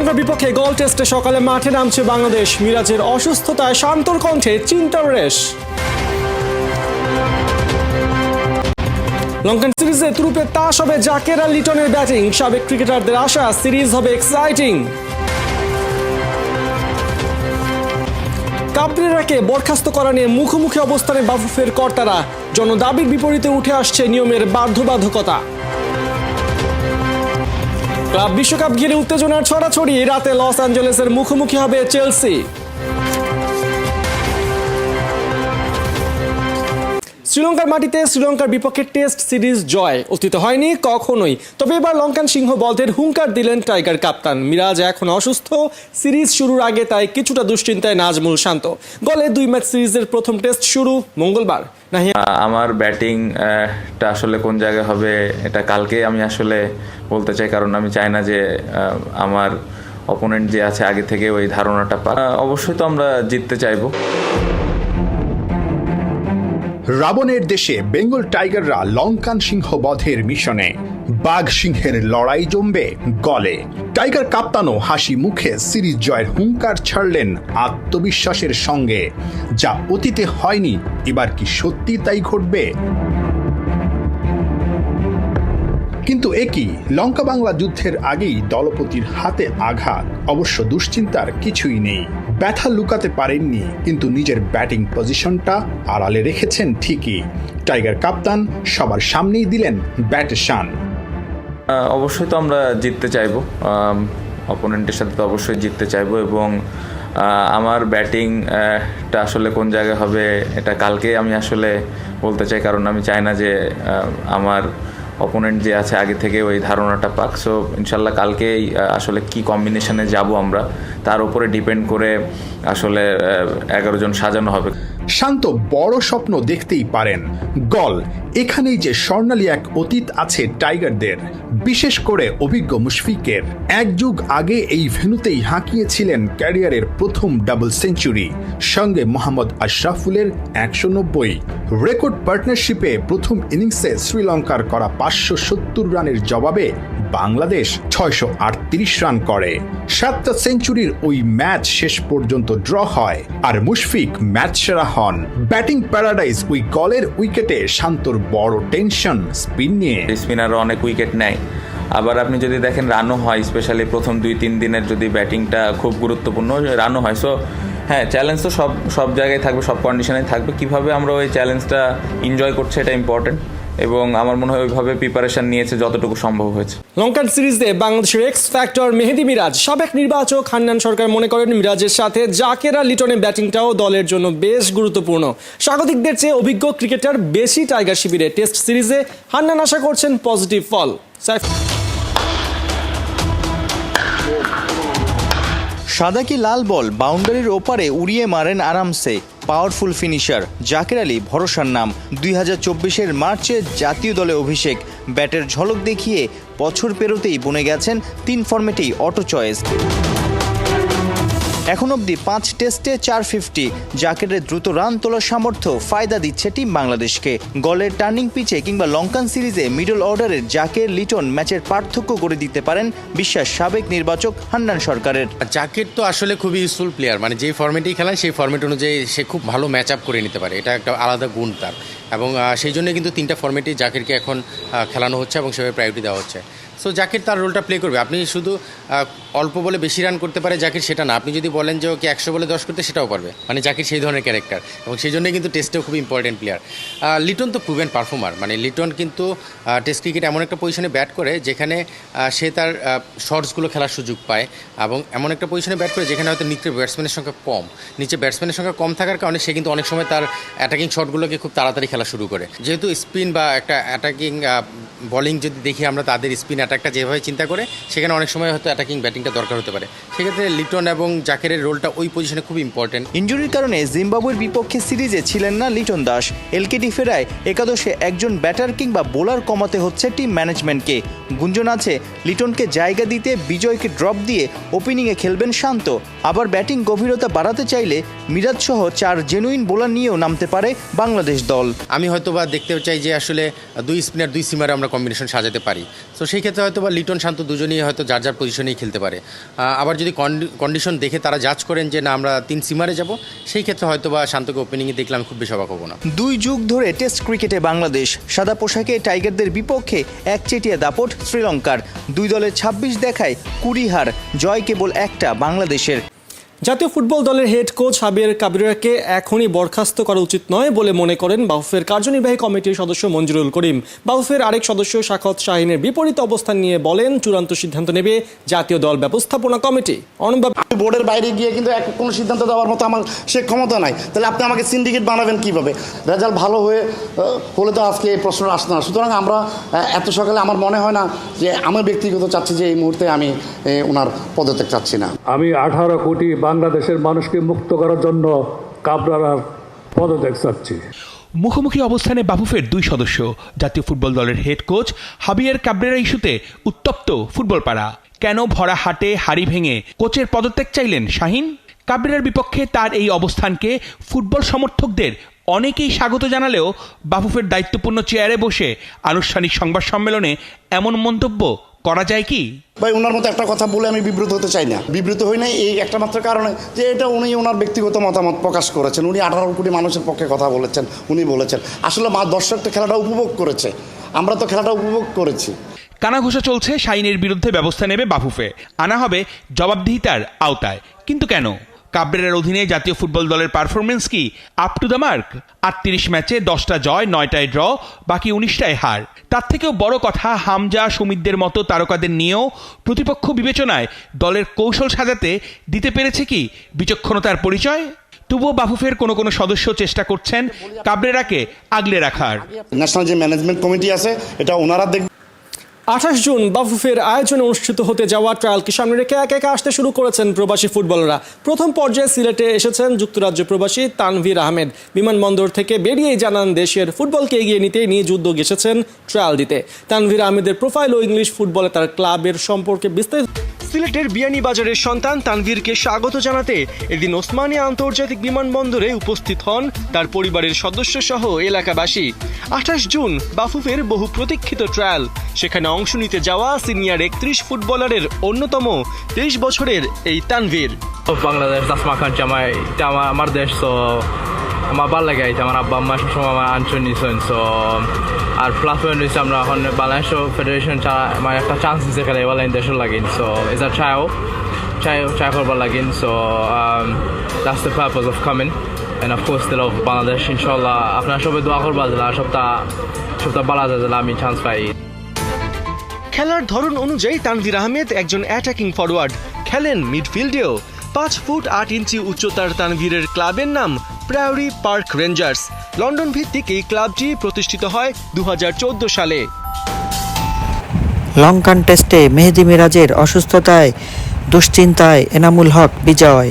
শ্রীলঙ্কার বিপক্ষে গোল টেস্টে সকালে মাঠে নামছে বাংলাদেশ। মিরাজের অসুস্থতায় শান্তর কণ্ঠে চিন্তার রেশ। লঙ্কান সিরিজে তুরুপে তাস হবে জাকের আর লিটনের ব্যাটিং। সাবেক ক্রিকেটারদের আশা সিরিজ হবে এক্সাইটিং। কাবরেরাকে বরখাস্ত করা নিয়ে মুখোমুখি অবস্থানে বাফুফের কর্তারা। জনদাবির বিপরীতে উঠে আসছে নিয়মের বাধ্যবাধকতা। ক্লাব বিশ্বকাপ ঘিরে উত্তেজনার ছড়াছড়ি। রাতে লস অ্যাঞ্জেলেসের মুখোমুখি হবে চেলসি। শ্রীলঙ্কার মাটিতে শ্রীলঙ্কার বিপক্ষে টেস্ট সিরিজ জয় অতীত হয়নি কখনোই। তবে এবার লঙ্কান সিংহ বলদের হুঙ্কার দিলেন টাইগার কাপ্তান। মিরাজ এখন অসুস্থ, সিরিজ শুরুর আগে তাই কিছুটা দুশ্চিন্তায় নাজমুল শান্ত। গলে 2 ম্যাচ সিরিজের প্রথম টেস্ট শুরু মঙ্গলবার। আমার ব্যাটিংটা আসলে কোন জায়গায় হবে এটা কালকে আমি আসলে বলতে চাই, কারণ আমি চাই না যে আমার অপোনেন্ট যে আছে আগে থেকে ওই ধারণাটা পাক। অবশ্যই তো আমরা জিততে চাইবো। রাবণের দেশে বেঙ্গল টাইগাররা লঙ্কান সিংহ বধের মিশনে। বাঘ সিংহের লড়াই জমবে গলে। টাইগার কাপ্তানও হাসি মুখে সিরিজ জয়ের হুঙ্কার ছাড়লেন আত্মবিশ্বাসের সঙ্গে। যা অতীতে হয়নি, এবার কি সত্যি তাই ঘটবে? কিন্তু একই লঙ্কা বাংলা যুদ্ধের আগেই দলপতির হাতে আঘাত। অবশ্য দুশ্চিন্তার কিছুই নেই। ব্যথা লুকাতে পারেননি, কিন্তু নিজের ব্যাটিং পজিশনটা আড়ালে রেখেছেন ঠিকই। টাইগার কাপ্তান সবার সামনেই দিলেন ব্যাটে শান। অবশ্যই তো আমরা জিততে চাইবো, অপোনেন্টের সাথে তো অবশ্যই জিততে চাইবো, এবং আমার ব্যাটিংটা আসলে কোন জায়গায় হবে এটা কালকে আমি আসলে বলতে চাই, কারণ আমি চাই না যে আমার অপোনেন্ট যে আছে আগে থেকে ওই ধারণাটা পাক। সো ইনশাল্লাহ কালকেই আসলে কি কম্বিনেশনে যাব আমরা তার উপরে ডিপেন্ড করে আসলে 11 জন সাজানো হবে। শান্ত বড় স্বপ্ন দেখতেই পারেন। গল এখানেই যে স্বর্ণালী এক অতীত আছে টাইগারদের, বিশেষ করে অভিজ্ঞ মুশফিকের। এক যুগ আগে এই ভেন্যুতেই হাঁকিয়েছিলেন ক্যারিয়ারের প্রথম ডাবল সেঞ্চুরি, সঙ্গে মোহাম্মদ আশরাফুলের 190। রেকর্ড পার্টনারশিপে প্রথম ইনিংসে শ্রীলঙ্কার করা 570 রানের জবাবে বাংলাদেশ 638 রান করে। 7টা সেঞ্চুরির ওই ম্যাচ শেষ পর্যন্ত ড্র হয়, আর মুশফিক ম্যাচ সেরা হন। ব্যাটিং প্যারাডাইজ ওই গলের উইকেটে শান্তর বড় টেনশন স্পিন নিয়ে। স্পিনারও অনেক উইকেট নেয়, আবার আপনি যদি দেখেন রানও হয়, স্পেশালি প্রথম 2-3 দিনের যদি ব্যাটিংটা খুব গুরুত্বপূর্ণ, রানও হয়। সো হ্যাঁ, চ্যালেঞ্জ তো সব জায়গায় থাকবে, সব কন্ডিশনে থাকবে। কিভাবে আমরা ওই চ্যালেঞ্জটা এনজয় করছি এটা ইম্পর্টেন্ট, এবং আমার মনে হয় ওইভাবে প্রিপারেশন নিয়েছে যতটুকু সম্ভব হয়েছে। লঙ্কান সিরিজে বাংলাদেশের এক্স ফ্যাক্টর মেহেদী মিরাজ। সাবেক নির্বাচক হান্নান সরকার মনে করেন মিরাজের সাথে জাকের আর লিটনের ব্যাটিংটাও দলের জন্য বেশ গুরুত্বপূর্ণ। স্বাগতিকদের চেয়ে অভিজ্ঞ ক্রিকেটার বেশি টাইগার শিবিরে। টেস্ট সিরিজে হান্নান আশা করছেন পজিটিভ ফল। সাদা কি লাল বল বাউন্ডারির ওপারে উড়িয়ে মারেন আরামসে। পাওয়ারফুল ফিনিশার জাকের আলী ভরসার নাম। 2024-এর মার্চে জাতীয় দলে অভিষেক। ব্যাটের ঝলক দেখিয়ে বছর পেরোতেই বনে গেছেন 3 ফরম্যাটেই অটো চয়েস। এখন অবধি 5 টেস্টে 450। জাকেরের দ্রুত রান তোলার সামর্থ্য ফায়দা দিচ্ছে টিম বাংলাদেশকে। গলের টার্নিং পিচে কিংবা লঙ্কান সিরিজে মিডল অর্ডারের জাকের লিটন ম্যাচের পার্থক্য করে দিতে পারেন বিশ্বাস সাবেক নির্বাচক হান্নান সরকারের। জাকের তো আসলে খুবই ইউজফুল প্লেয়ার, মানে যে ফরম্যাটেই খেলায় সেই ফরম্যাট অনুযায়ী সে খুব ভালো ম্যাচ আপ করে নিতে পারে, এটা একটা আলাদা গুণ তার। এবং সেই জন্য কিন্তু 3টা ফরম্যাটেই জাকেরকে এখন খেলানো হচ্ছে এবং সেভাবে প্রায়োরিটি দেওয়া হচ্ছে। সো জাকির তার রোলটা প্লে করবে। আপনি শুধু অল্প বলে বেশি রান করতে পারে জাকির, সেটা না। আপনি যদি বলেন যে ওকে 100 বলে 10 করতে, সেটাও পারবে। মানে জাকির সেই ধরনের ক্যারেক্টার, এবং সেই জন্যই কিন্তু টেস্টেও খুব ইম্পর্টেন্ট প্লেয়ার। লিটন তো প্রুভেন পারফর্মার। মানে লিটন কিন্তু টেস্ট ক্রিকেট এমন একটা পজিশনে ব্যাট করে যেখানে সে তার শর্টসগুলো খেলার সুযোগ পায়, এবং এমন একটা পজিশনে ব্যাট করে যেখানে হয়তো নিচে ব্যাটসম্যানের সংখ্যা কম। নিচে ব্যাটসম্যানের সংখ্যা কম থাকার কারণে সে কিন্তু অনেক সময় তার অ্যাটাকিং শটগুলোকে খুব তাড়াতাড়ি খেলা শুরু করে। যেহেতু স্পিন বা একটা অ্যাটাকিং বলিং যদি দেখি আমরা, তাদের স্পিন অ্যাটাকটা যেভাবে চিন্তা করে, সেখানে অনেক সময় হয়তো অ্যাটাকিং ব্যাটিংটা দরকার হতে পারে। সেক্ষেত্রে লিটন এবং জাকেরের রোলটা ওই পজিশনে খুব ইম্পর্টেন্ট। ইনজুরির কারণে জিম্বাবুয়ের বিপক্ষে সিরিজে ছিলেন না লিটন দাস। এলকেডি ফেরায় একাদশে একজন ব্যাটার কিংবা বোলার কমাতে হচ্ছে টিম ম্যানেজমেন্টকে। গুঞ্জন আছে লিটনকে জায়গা দিতে বিজয়কে ড্রপ দিয়ে ওপেনিংয়ে খেলবেন শান্ত। আবার ব্যাটিং গভীরতা বাড়াতে চাইলে মিরাজ সহ 4 জেনুইন বোলার নিয়েও নামতে পারে বাংলাদেশ দল। আমি হয়তো বা দেখতে চাই যে আসলে 2 স্পিনার 2 সিমারে আমরা কম্বিনেশন সাজাতে পারি। তো সেই ক্ষেত্রে ক্ষেত্রে হয়তো বা লিটন শান্ত দুজনেই হয়তো যার যার পজিশনেই খেলতে পারে। আবার যদি কন্ডিশন দেখে তারা জাজ করেন যে না আমরা 3 সিমারে যাব, সেই ক্ষেত্রে হয়তো বা শান্তকে ওপেনিংয়ে দেখলে আমি খুব বেশি অবাক হবো না। 2 যুগ ধরে টেস্ট ক্রিকেটে বাংলাদেশ, সাদা পোশাকে টাইগারদের বিপক্ষে একচেটিয়া দাপট শ্রীলঙ্কার। 2 দলের 26 দেখায় 20 হার, জয় কেবল একটা বাংলাদেশের। জাতীয় ফুটবল দলের হেড কোচ হাবিয়ার কাবরেরাকে এখনই বরখাস্ত করা উচিত নয় বলে মনে করেন বাফুফের কার্যনির্বাহী কমিটির সদস্য মঞ্জুরুল করিম। বাফুফের আরেক সদস্য সাখাওয়াত শাহীনের বিপরীত অবস্থান নিয়ে বলেন, চূড়ান্ত সিদ্ধান্ত নেবে জাতীয় দল ব্যবস্থাপনা কমিটি। বোর্ডের বাইরে গিয়ে কিন্তু কোনো সিদ্ধান্ত দেওয়ার মতো আমার সে ক্ষমতা নাই, তাহলে আপনি আমাকে সিন্ডিকেট বানাবেন কিভাবে? রেজাল্ট ভালো হলে তো আজকে এই প্রশ্ন আসতো না। সুতরাং আমরা এত সকালে আমার মনে হয় না যে আমি ব্যক্তিগত চাচ্ছি যে এই মুহূর্তে আমি ওনার পদত্যাগ চাচ্ছি না। আমি 18 কোটি বাংলাদেশের মানুষকে মুক্ত করার জন্য কাবরেরার পদত্যাগ চাচ্ছি। মুখোমুখি অবস্থানে বাফুফের 2 সদস্য। জাতীয় ফুটবল দলের হেড কোচ হাবিয়ার কাবরেরা ইস্যুতে উত্তপ্ত ফুটবল পাড়া। কেন ভরা হাটে হাড়ি ভেঙে কোচের পদত্যাগ চাইলেন শাহীন? কাবরেরার বিপক্ষে তার এই অবস্থানকে ফুটবল সমর্থকদের অনেকেই স্বাগত জানালেও বাফুফের দায়িত্বপূর্ণ চেয়ারে বসে আনুষ্ঠানিক সংবাদ সম্মেলনে এমন মন্তব্য করা যায় কি? ভাই, ওনার মতো একটা কথা বলে আমি বিব্রত হতে চাই না। বিব্রত হই নাই এই একটা মাত্র কারণে যে এটা উনি ওনার ব্যক্তিগত মতামত প্রকাশ করেছেন। উনি 18 কোটি মানুষের পক্ষে কথা বলেছেন, উনি বলেছেন। আসলে দর্শকটা খেলাটা উপভোগ করেছে, আমরা তো খেলাটা উপভোগ করেছি। কানাঘুষা চলছে শাহীনের বিরুদ্ধে ব্যবস্থা নেবে বাফুফে, আনা হবে জবাবদিহিতার আওতায়। কিন্তু কেন? কাবরেরার অধীনে জাতীয় ফুটবল দলের পারফরমেন্স কি আপ টু দ্য মার্ক? 38 ম্যাচে 10টা জয়, 9টায় ড্র, বাকি 19টায় হার। তার থেকেও বড় কথা, হামজা, সুমিতদের মতো তারকাদের নিয়েও প্রতিপক্ষ বিবেচনায় দলের কৌশল সাজাতে দিতে পেরেছে কি বিচক্ষণতার পরিচয়? তবুও বাফুফের কোনো সদস্য চেষ্টা করছেন কাবরেরাকে আগলে রাখার। ন্যাশনাল যে ম্যানেজমেন্ট কমিটি আছে এটা ওনারা দেখবেন। 28 জুন বাফুফের আয়োজনে অনুষ্ঠিত হতে যাওয়া ট্রায়ালকে সামনে রেখে একে একে আসতে শুরু করেছেন প্রবাসী ফুটবলাররা। প্রথম পর্যায়ে সিলেটে এসেছেন যুক্তরাজ্য প্রবাসী তানভীর আহমেদ। বিমানবন্দর থেকে বেরিয়েই জানান দেশের ফুটবলকে এগিয়ে নিতে নিজ উদ্যোগ এসেছেন ট্রায়াল দিতে। তানভীর আহমেদের প্রোফাইল ও ইংলিশ ফুটবলে তার ক্লাবের সম্পর্কে বিস্তারিত। সিলেটের বিয়ানীবাজারের সন্তান তানভীরকে স্বাগত জানাতে এদিন ওসমানিয়া আন্তর্জাতিক বিমানবন্দরে উপস্থিত হন তার পরিবারের সদস্য সহ এলাকাবাসী। 28 জুন বাফুফের বহু প্রতীক্ষিত ট্রায়াল। সেখানে অংশ নিতে যাওয়া সিনিয়র 31 ফুটবলারের অন্যতম 23 বছরের এই Tanvir. Bangladesh, that's my country, আমার দেশ, তো আমার ভালো লাগে। আমার আব্বা আম্মা সবসময় আমার আনসার নিয়েছেন। সো আর প্লাস পয়েন্ট হয়েছে আমরা এখন বাংলাদেশ ফেডারেশন আমার একটা চান্স দিতে খেলে এবার দেশের লাগিন। সো ইজ আ ট্রাই করবার লাগিন। So that's the purpose of coming and of course the love Bangladesh. ইনশাল্লাহ আপনারা সবাই দোয়া করবা যে সপ্তাহ বালা যায় আমি চান্স পাই। খেলার ধরন অনুযায়ী তানভীর আহমেদ একজন অ্যাটাকিং ফরওয়ার্ড, খেলেন মিডফিল্ডেও। 5 ফুট 8 ইঞ্চি উচ্চতার তানভীরের ক্লাবের নাম প্রায়োরি পার্ক রেঞ্জার্স। লন্ডন ভিত্তিক এই ক্লাবটি প্রতিষ্ঠিত হয় 2014 সালে। লঙ্কান টেস্টে মেহেদী মিরাজের অসুস্থতায় দুশ্চিন্তায় এনামুল হক বিজয়।